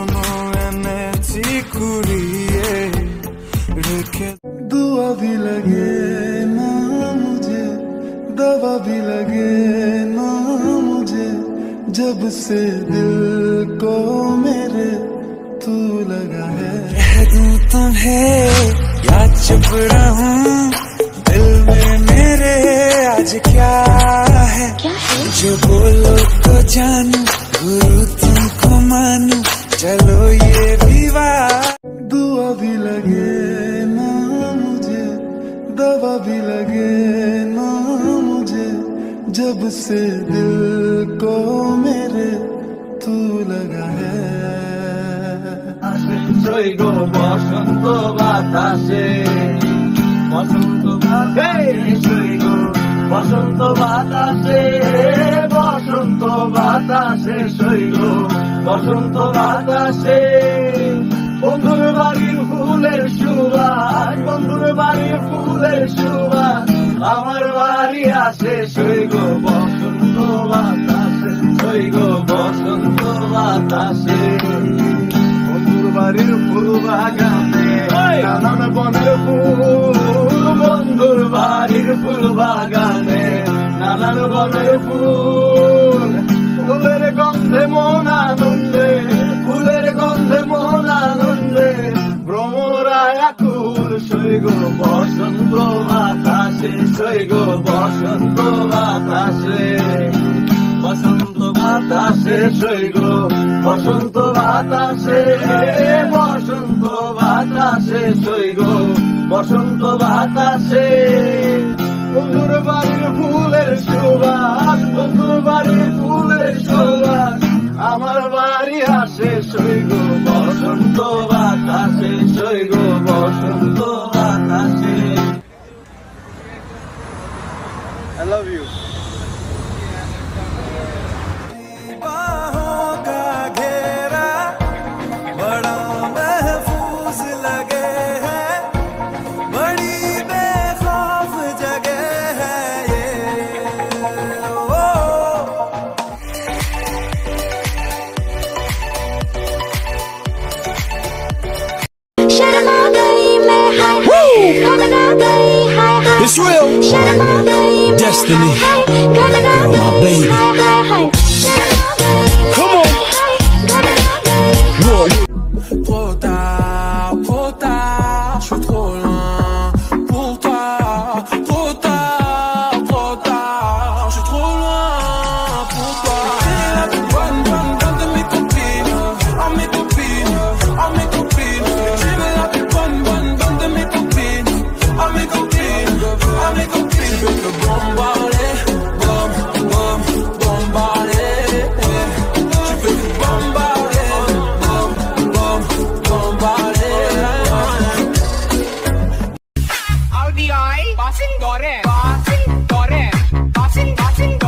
এখনো এনেছি কুড়িয়ে রেখে। दुआ भी लगे ना मुझे, दवा भी लगे ना मुझे, जब से दिल को मेरे तू लगा है। कह दूं तुम्हें या चुप रहूं, दिल में मेरे आज क्या है जो बोलो तो जानू, गुरु तुमको मानू, चलो ये विवाह। दुआ भी लगे ना मुझे, दवा भी लगे ना मुझे, जब से दिल को मेरे तू लगा है। গো বসন্ত বাতাসে, বসন্ত বাতাসে গো বসন্ত বাতাসে, বসন্ত বাতাসে সইল বসন্ত বাতাসে। বন্ধুর বাড়ির ফুলের সুবাস, বন্ধুর বাড়ির ফুলের সুবাস আমার বাড়ি আসে সইগ বসন্ত বাতাসে, সইগ বসন্ত বাতাসে। বন্ধুর বাড়ির ফুল বাগানে নানান বনের ফুল, বন্ধুর বাড়ির ফুল বাগানে নানান বনের ফুল। ফুলের গন্ধে মন আনন্দে, ফুলের গন্ধে মন আনন্দে ভ্রমরায় আকুল সইগ বসন্ত বাতাসে, সইগ বসন্ত বাতাসে। বসন্ত বাতাসে সইগ বসন্ত বাতাসে, বসন্ত বাতাসে সইগ বসন্ত বাতাসে। বন্ধুর বাড়ির ফুলের সুবাস, বন্ধুর বাড়ির ফুলের সুবাস আমার বাড়ি আসে সইগ বসন্ত বাতাসে, সইগ বসন্ত বাতাসে। I love you. बाहों का घेरा बड़ा महफूज लगे है, बड़ी बेखौफ जगह है ये। शर्म आ गई मैं, हाय घबरा गई, हाय हाय It's real. शर्म आ गई मैं, Destiny. हाय घबरा Girl, my गई, baby. हाय हाय हाय शर्म आ गई मैं, Come on. हाय घबरा गई। Whoa. Trop tard, je suis trop loin pour toi. Trop tard, je suis trop loin pour toi. T'es la plus bonne de mes copines, oh mes copines, oh mes copines. Tu es la plus bonne de mes copines, oh mes copines, oh mes copines. Je veux te bombarder, bom, bom, bombarder. Je veux te bombarder, bom, bom, bombarder. RBI, passing gore, passing gore, passing gore.